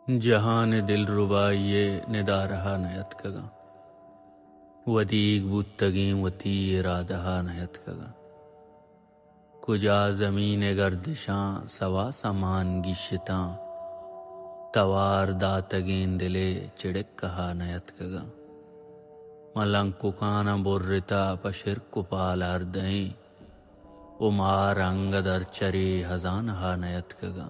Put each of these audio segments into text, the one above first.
जहान दिल रुबा ये निदा रहा नयत कगा वदीक बुत्तगी वती इरादहा नयत कगा कुजा ज़मीन गर्दिशां सवा समान गिशता तवार दातगें दिले चिड़क कहा नयत कगा मलंग कुकाना बुर्रिता पशिर कुपाल अर्दई उमार अंगदर चरे हजानहा नयत कगा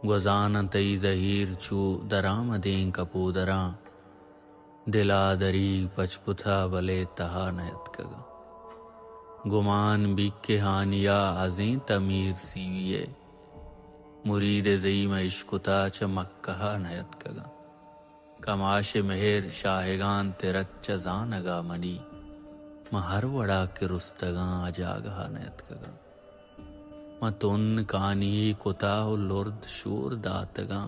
गुजान तई जहीर चू दरामदें कपूदरा दिलादरी पचपुथा बले तहा नयत कगा गुमान बिके हानिया अजें तमीर सीविये मुरीद ज़ईम इश्कुता च मक्कहा नयत कगा कमाश मेहर शाहगान तिरच्च जानगा मनी महर वड़ा के रुस्तगा अजागहा नयत कगा मतुन कानी कुताह लुर्द शूर दातगा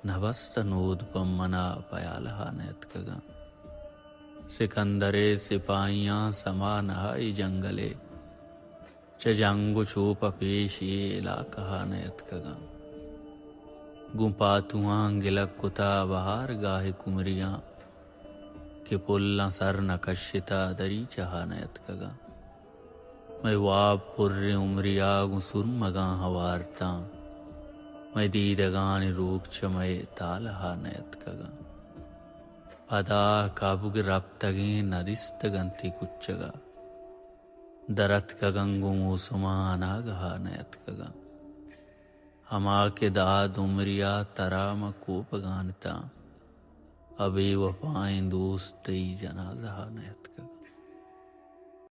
नवस्त नूद पम्मना पयालहा नयत कगा सिकंदरे सिपाहियां समा नहाई जंगले च जंगु चूप पेश ये इलाकहा नयत कगा गुपातुआं गिलक कुता बहार गाहे कुमरियां के पुल्ला सर नकशिता दरी चहा नयत कगा मैं वाप पुर्रे उमरिया गुसुर मगा हवारता मैं दीदगान रूप चमय तालहा नयत कगा पदा काबुग रप्तगे नदिस्त गंति कुच्चगा दरत कगंगु मुसुमा अनागहा नयत कगा हमा के दाद उमरिया तराम कोप गानता अबे वपाएं दोस्त जनाजहा नयत कगा।